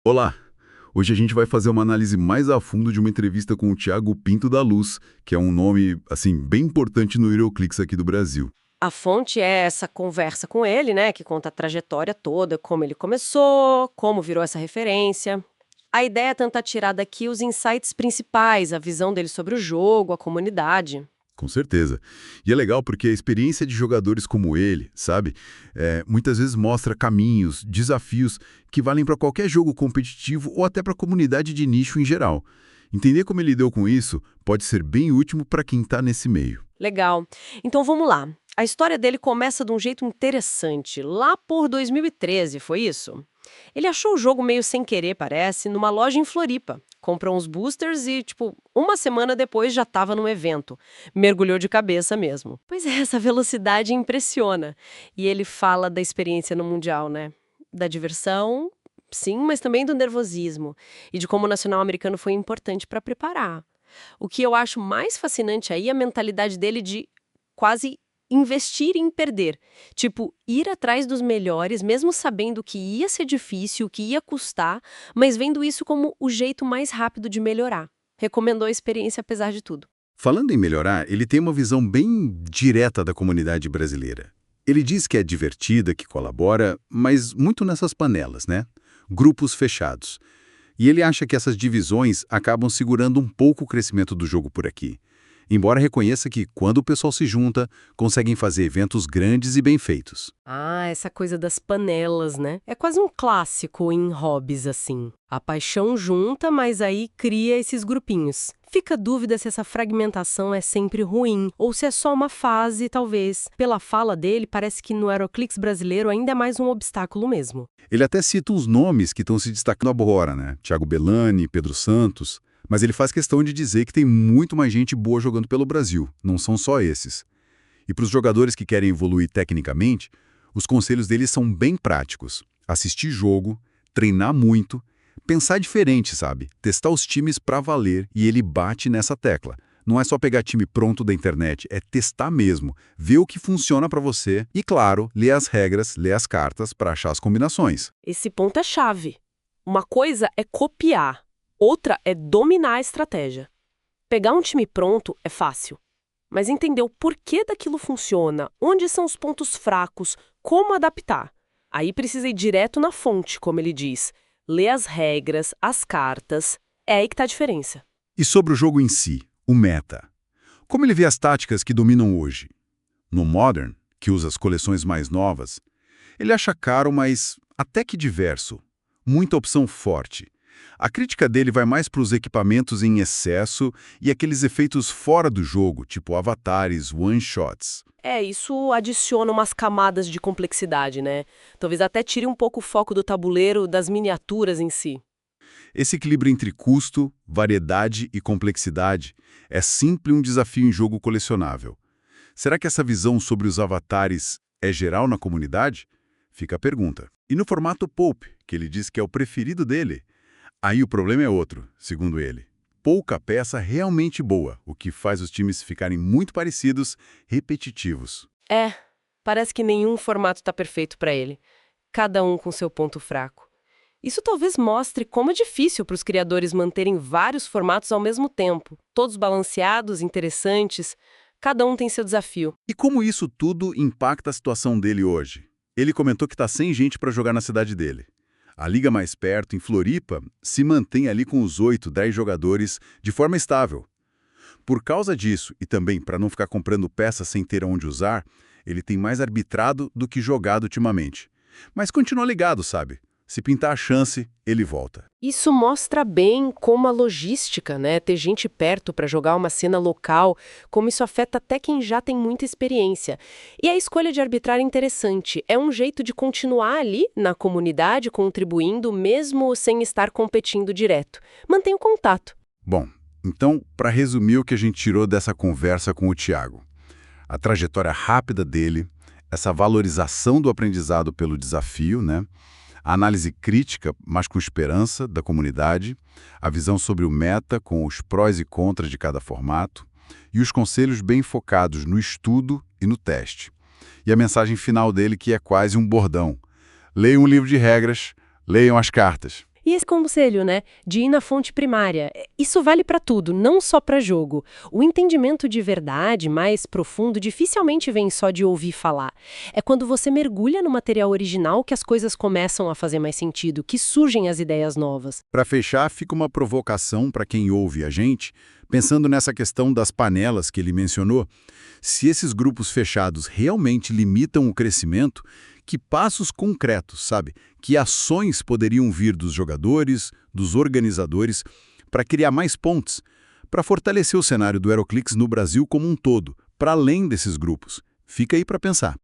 Olá! Hoje a gente vai fazer uma análise mais a fundo de uma entrevista com o Thiago Pinto da Luz, que é um nome, assim, bem importante no HeroClix aqui do Brasil. A fonte é essa conversa com ele, né, que conta a trajetória toda, como ele começou, como virou essa referência. A ideia é tentar tirar daqui os insights principais, a visão dele sobre o jogo, a comunidade. Com certeza. E é legal porque a experiência de jogadores como ele, sabe, muitas vezes mostra caminhos, desafios que valem para qualquer jogo competitivo ou até para a comunidade de nicho em geral. Entender como ele lidou com isso pode ser bem útil para quem está nesse meio. Legal. Então vamos lá. A história dele começa de um jeito interessante. Lá por 2013, foi isso? Ele achou o jogo meio sem querer, parece, numa loja em Floripa. Comprou uns boosters e, tipo, uma semana depois já estava num evento. Mergulhou de cabeça mesmo. Pois é, essa velocidade impressiona. E ele fala da experiência no Mundial, né? Da diversão, sim, mas também do nervosismo. E de como o nacional americano foi importante para preparar. O que eu acho mais fascinante aí é a mentalidade dele de quase investir em perder. Tipo, ir atrás dos melhores, mesmo sabendo que ia ser difícil, que ia custar, mas vendo isso como o jeito mais rápido de melhorar. Recomendou a experiência apesar de tudo. Falando em melhorar, ele tem uma visão bem direta da comunidade brasileira. Ele diz que é divertida, que colabora, mas muito nessas panelas, né? Grupos fechados. E ele acha que essas divisões acabam segurando um pouco o crescimento do jogo por aqui. Embora reconheça que, quando o pessoal se junta, conseguem fazer eventos grandes e bem feitos. Ah, essa coisa das panelas, né? É quase um clássico em hobbies, assim. A paixão junta, mas aí cria esses grupinhos. Fica a dúvida se essa fragmentação é sempre ruim, ou se é só uma fase, talvez. Pela fala dele, parece que no HeroClix brasileiro ainda é mais um obstáculo mesmo. Ele até cita uns nomes que estão se destacando agora, né? Thiago Bellani, Pedro Santos. Mas ele faz questão de dizer que tem muito mais gente boa jogando pelo Brasil, não são só esses. E para os jogadores que querem evoluir tecnicamente, os conselhos dele são bem práticos. Assistir jogo, treinar muito, pensar diferente, sabe? Testar os times para valer, e ele bate nessa tecla. Não é só pegar time pronto da internet, é testar mesmo, ver o que funciona para você e, claro, ler as regras, ler as cartas para achar as combinações. Esse ponto é chave. Uma coisa é copiar, outra é dominar a estratégia. Pegar um time pronto é fácil, mas entender o porquê daquilo funciona, onde são os pontos fracos, como adaptar. Aí precisa ir direto na fonte, como ele diz. Ler as regras, as cartas, é aí que está a diferença. E sobre o jogo em si, o meta. Como ele vê as táticas que dominam hoje? No Modern, que usa as coleções mais novas, ele acha caro, mas até que diverso. Muita opção forte. A crítica dele vai mais para os equipamentos em excesso e aqueles efeitos fora do jogo, tipo avatares, one-shots. Isso adiciona umas camadas de complexidade, né? Talvez até tire um pouco o foco do tabuleiro das miniaturas em si. Esse equilíbrio entre custo, variedade e complexidade é sempre um desafio em jogo colecionável. Será que essa visão sobre os avatares é geral na comunidade? Fica a pergunta. E no formato Pulp, que ele diz que é o preferido dele, aí o problema é outro, segundo ele. Pouca peça realmente boa, o que faz os times ficarem muito parecidos, repetitivos. Parece que nenhum formato está perfeito para ele. Cada um com seu ponto fraco. Isso talvez mostre como é difícil para os criadores manterem vários formatos ao mesmo tempo, todos balanceados, interessantes, cada um tem seu desafio. E como isso tudo impacta a situação dele hoje? Ele comentou que está sem gente para jogar na cidade dele. A liga mais perto, em Floripa, se mantém ali com os 8, 10 jogadores de forma estável. Por causa disso, e também para não ficar comprando peças sem ter onde usar, ele tem mais arbitrado do que jogado ultimamente. Mas continua ligado, sabe? Se pintar a chance, ele volta. Isso mostra bem como a logística, né, ter gente perto para jogar uma cena local, como isso afeta até quem já tem muita experiência. E a escolha de arbitrar é interessante. É um jeito de continuar ali na comunidade, contribuindo, mesmo sem estar competindo direto. Mantém o contato. Bom, então, para resumir o que a gente tirou dessa conversa com o Thiago, a trajetória rápida dele, essa valorização do aprendizado pelo desafio, né? A análise crítica, mas com esperança, da comunidade, a visão sobre o meta, com os prós e contras de cada formato, e os conselhos bem focados no estudo e no teste. E a mensagem final dele que é quase um bordão. Leiam um livro de regras, leiam as cartas. E esse conselho, né, de ir na fonte primária, isso vale para tudo, não só para jogo. O entendimento de verdade mais profundo dificilmente vem só de ouvir falar. É quando você mergulha no material original que as coisas começam a fazer mais sentido, que surgem as ideias novas. Para fechar, fica uma provocação para quem ouve a gente, pensando nessa questão das panelas que ele mencionou. Se esses grupos fechados realmente limitam o crescimento, que passos concretos, sabe? Que ações poderiam vir dos jogadores, dos organizadores, para criar mais pontes, para fortalecer o cenário do HeroClix no Brasil como um todo, para além desses grupos? Fica aí para pensar.